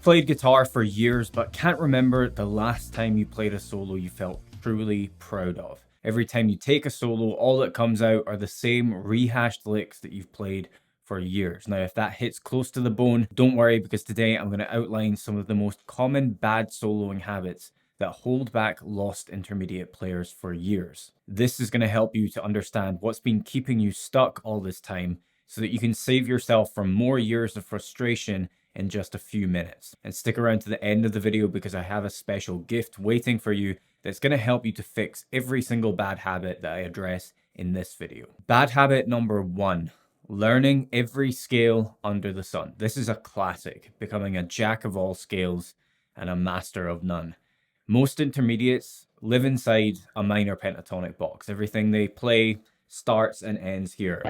You've played guitar for years, but can't remember the last time you played a solo you felt truly proud of. Every time you take a solo, all that comes out are the same rehashed licks that you've played for years. Now, if that hits close to the bone, don't worry, because today I'm going to outline some of the most common bad soloing habits that hold back lost intermediate players for years. This is going to help you to understand what's been keeping you stuck all this time so that you can save yourself from more years of frustration in just a few minutes. And stick around to the end of the video because I have a special gift waiting for you that's going to help you to fix every single bad habit that I address in this video. Bad habit number 1, learning every scale under the sun. This is a classic, becoming a jack of all scales and a master of none. Most intermediates live inside a minor pentatonic box. Everything they play starts and ends here.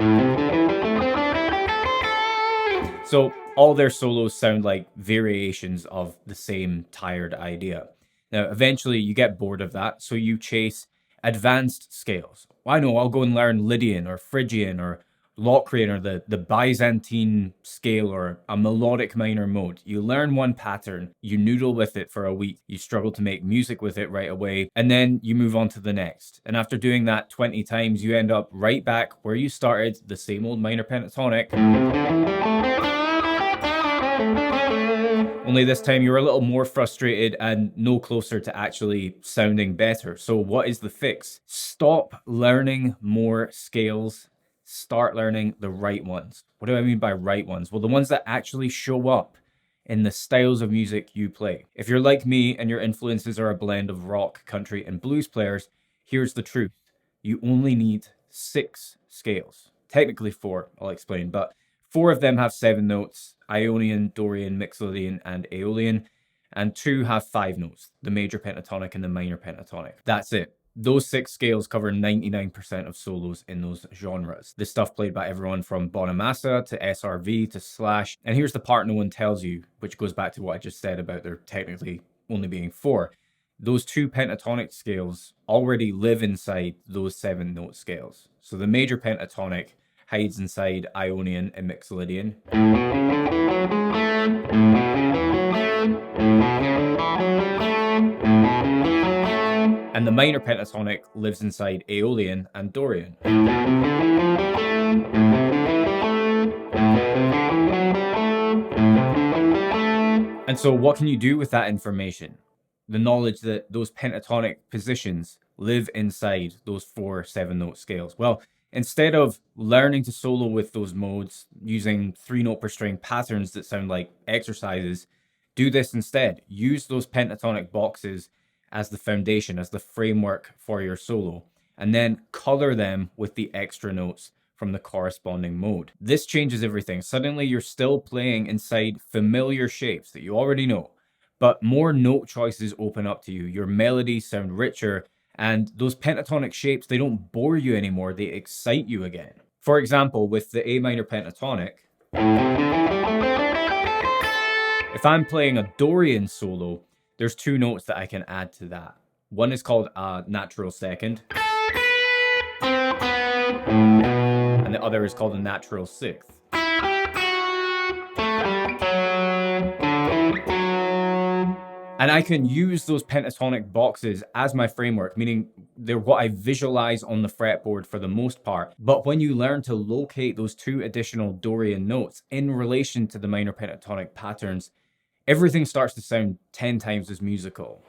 So all their solos sound like variations of the same tired idea. Now, eventually you get bored of that, so you chase advanced scales. I know, I'll go and learn Lydian or Phrygian or Locrian or the Byzantine scale or a melodic minor mode. You learn one pattern, you noodle with it for a week, you struggle to make music with it right away, and then you move on to the next. And after doing that 20 times, you end up right back where you started, the same old minor pentatonic. Only this time you're a little more frustrated and no closer to actually sounding better. So what is the fix? Stop learning more scales. Start learning the right ones. What do I mean by right ones? Well, the ones that actually show up in the styles of music you play. If you're like me and your influences are a blend of rock, country, and blues players, here's the truth. You only need 6 scales. Technically 4, I'll explain, but 4 of them have 7 notes, Ionian, Dorian, Mixolydian, and Aeolian, and 2 have 5 notes, the major pentatonic and the minor pentatonic. That's it. Those 6 scales cover 99% of solos in those genres. This stuff played by everyone from Bonamassa to SRV to Slash. And here's the part no one tells you, which goes back to what I just said about there technically only being 4. Those 2 pentatonic scales already live inside those 7 note scales. So the major pentatonic hides inside Ionian and Mixolydian. And the minor pentatonic lives inside Aeolian and Dorian. And so what can you do with that information? The knowledge that those pentatonic positions live inside those 4 7-note scales. Well, instead of learning to solo with those modes using 3-note per string patterns that sound like exercises, do this instead. Use those pentatonic boxes as the foundation, as the framework for your solo, and then color them with the extra notes from the corresponding mode. This changes everything. Suddenly you're still playing inside familiar shapes that you already know, but more note choices open up to you. Your melodies sound richer, and those pentatonic shapes, they don't bore you anymore, they excite you again. For example, with the A minor pentatonic, if I'm playing a Dorian solo, there's 2 notes that I can add to that. One is called a natural second, and the other is called a natural sixth. And I can use those pentatonic boxes as my framework, meaning they're what I visualize on the fretboard for the most part. But when you learn to locate those 2 additional Dorian notes in relation to the minor pentatonic patterns, everything starts to sound 10 times as musical.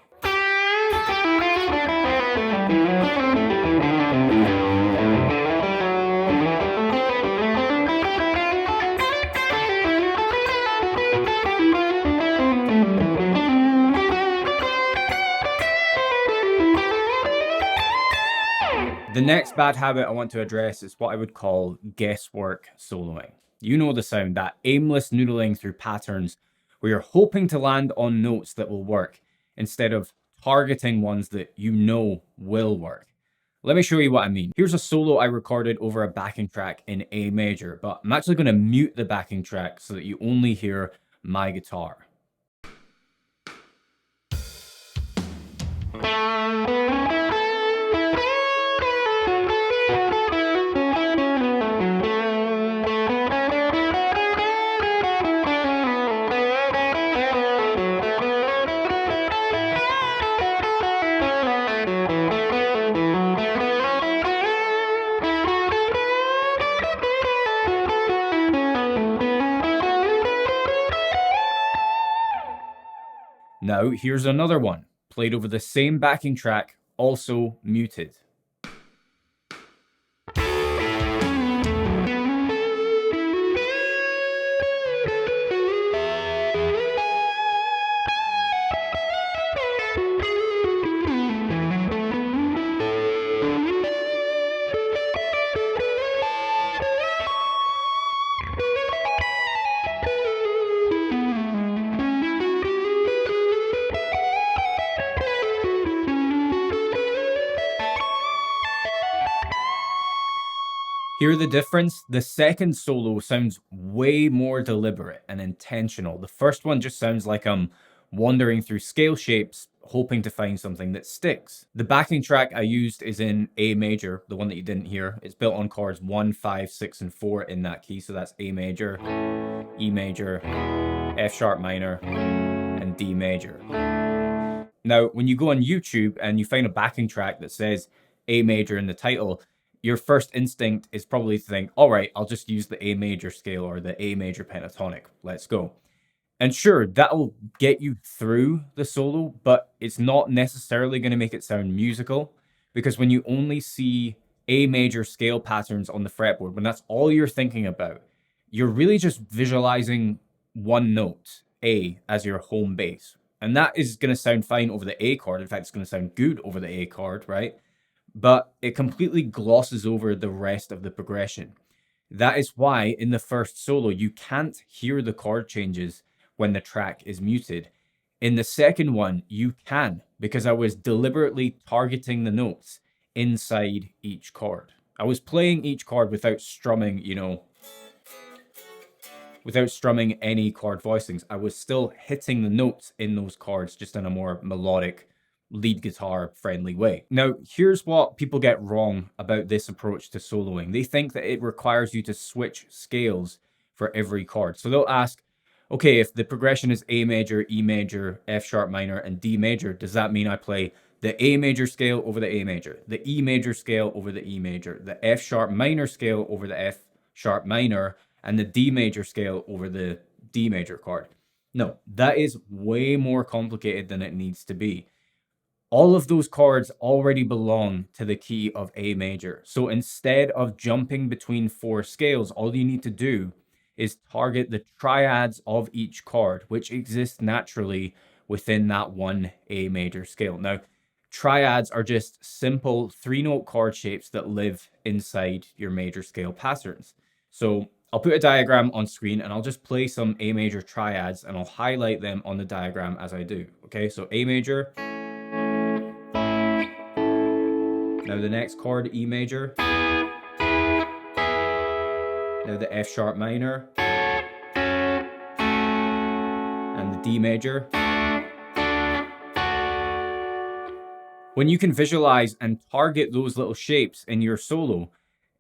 The next bad habit I want to address is what I would call guesswork soloing. You know the sound, that aimless noodling through patterns where you're hoping to land on notes that will work instead of targeting ones that you know will work. Let me show you what I mean. Here's a solo I recorded over a backing track in A major, but I'm actually going to mute the backing track so that you only hear my guitar. Now, here's another one, played over the same backing track, also muted. Hear the difference? The second solo sounds way more deliberate and intentional. The first one just sounds like I'm wandering through scale shapes, hoping to find something that sticks. The backing track I used is in A major, the one that you didn't hear. It's built on chords 1, 5, 6, and 4 in that key. So that's A major, E major, F sharp minor, and D major. Now, when you go on YouTube and you find a backing track that says A major in the title, your first instinct is probably to think, all right, I'll just use the A major scale or the A major pentatonic. Let's go. And sure, that'll get you through the solo, but it's not necessarily going to make it sound musical, because when you only see A major scale patterns on the fretboard, when that's all you're thinking about, you're really just visualizing one note, A, as your home bass. And that is going to sound fine over the A chord. In fact, it's going to sound good over the A chord, right? But it completely glosses over the rest of the progression. That is why in the first solo, you can't hear the chord changes when the track is muted. In the second one, you can, because I was deliberately targeting the notes inside each chord. I was playing each chord without strumming, without strumming any chord voicings. I was still hitting the notes in those chords just in a more melodic, lead guitar friendly way. Now, here's what people get wrong about this approach to soloing. They think that it requires you to switch scales for every chord. So they'll ask, okay, if the progression is A major, E major, F sharp minor, and D major, does that mean I play the A major scale over the A major, the E major scale over the E major, the F sharp minor scale over the F sharp minor, and the D major scale over the D major chord? No, that is way more complicated than it needs to be. All of those chords already belong to the key of A major. So instead of jumping between 4 scales, all you need to do is target the triads of each chord, which exist naturally within that one A major scale. Now, triads are just simple 3-note chord shapes that live inside your major scale patterns. So I'll put a diagram on screen and I'll just play some A major triads and I'll highlight them on the diagram as I do. Okay, so A major. Now the next chord, E major. Now the F sharp minor. And the D major. When you can visualize and target those little shapes in your solo,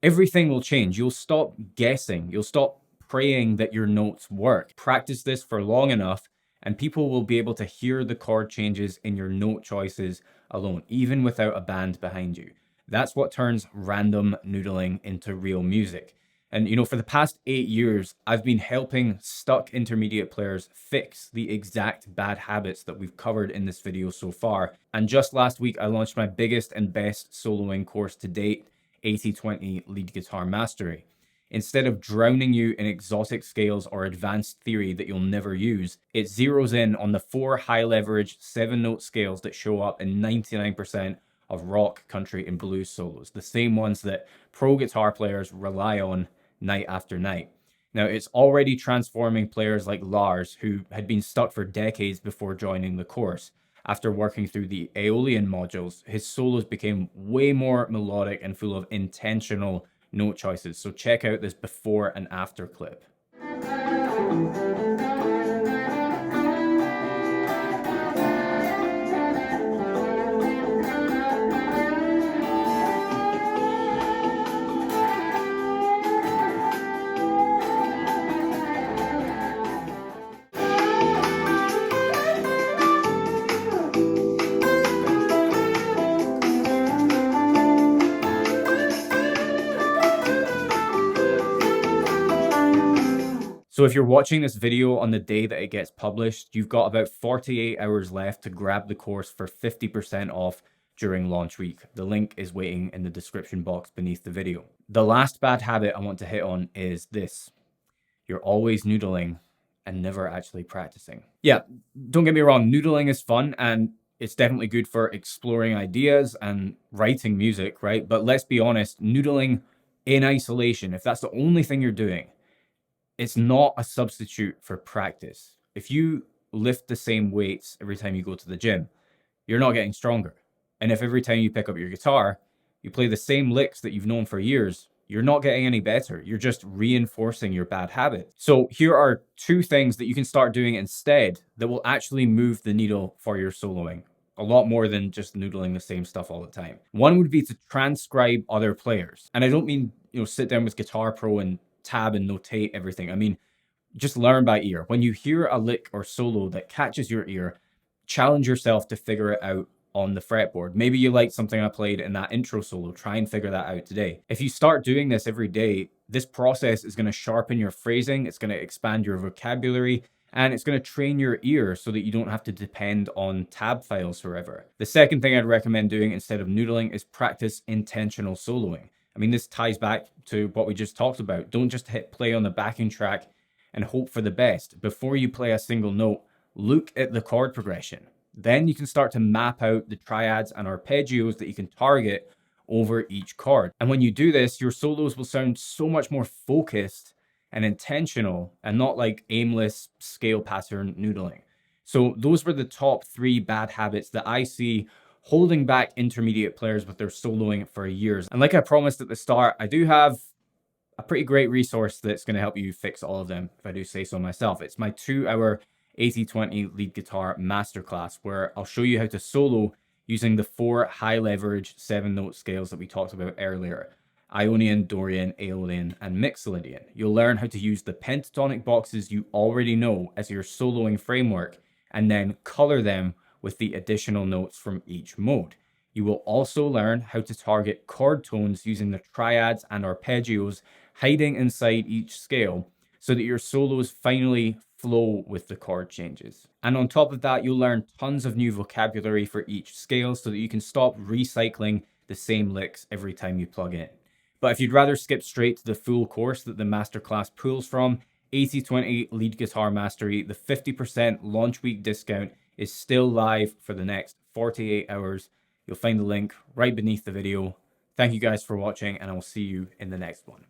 everything will change. You'll stop guessing. You'll stop praying that your notes work. Practice this for long enough and people will be able to hear the chord changes in your note choices alone, even without a band behind you. That's what turns random noodling into real music. And for the past 8 years, I've been helping stuck intermediate players fix the exact bad habits that we've covered in this video so far. And just last week, I launched my biggest and best soloing course to date, 80/20 Lead Guitar Mastery. Instead of drowning you in exotic scales or advanced theory that you'll never use, it zeroes in on the 4 high leverage 7-note scales that show up in 99% of rock, country, and blues solos, the same ones that pro guitar players rely on night after night. Now, it's already transforming players like Lars, who had been stuck for decades before joining the course. After working through the Aeolian modules, his solos became way more melodic and full of intentional note choices. So check out this before and after clip. So if you're watching this video on the day that it gets published, you've got about 48 hours left to grab the course for 50% off during launch week. The link is waiting in the description box beneath the video. The last bad habit I want to hit on is this. You're always noodling and never actually practicing. Yeah, don't get me wrong, noodling is fun and it's definitely good for exploring ideas and writing music, right? But let's be honest, noodling in isolation, if that's the only thing you're doing, it's not a substitute for practice. If you lift the same weights every time you go to the gym, you're not getting stronger. And if every time you pick up your guitar, you play the same licks that you've known for years, you're not getting any better. You're just reinforcing your bad habit. So here are two things that you can start doing instead that will actually move the needle for your soloing. A lot more than just noodling the same stuff all the time. One would be to transcribe other players. And I don't mean, sit down with Guitar Pro and tab and notate everything. I mean, just learn by ear. When you hear a lick or solo that catches your ear, challenge yourself to figure it out on the fretboard. Maybe you liked something I played in that intro solo. Try and figure that out today. If you start doing this every day, this process is going to sharpen your phrasing, it's going to expand your vocabulary, and it's going to train your ear so that you don't have to depend on tab files forever. The second thing I'd recommend doing instead of noodling is practice intentional soloing. I mean, this ties back to what we just talked about. Don't just hit play on the backing track and hope for the best. Before you play a single note, look at the chord progression. Then you can start to map out the triads and arpeggios that you can target over each chord. And when you do this, your solos will sound so much more focused and intentional and not like aimless scale pattern noodling. So those were the top 3 bad habits that I see holding back intermediate players with their soloing for years. And like I promised at the start, I do have a pretty great resource that's going to help you fix all of them, if I do say so myself. It's my 2-hour 80/20 lead guitar masterclass, where I'll show you how to solo using the 4 high leverage 7-note scales that we talked about earlier: Ionian, Dorian, Aeolian, and Mixolydian. You'll learn how to use the pentatonic boxes you already know as your soloing framework, and then color them with the additional notes from each mode. You will also learn how to target chord tones using the triads and arpeggios hiding inside each scale, so that your solos finally flow with the chord changes. And on top of that, you'll learn tons of new vocabulary for each scale so that you can stop recycling the same licks every time you plug in. But if you'd rather skip straight to the full course that the masterclass pulls from, 80/20 Lead Guitar Mastery, the 50% launch week discount is still live for the next 48 hours. You'll find the link right beneath the video. Thank you guys for watching, and I will see you in the next one.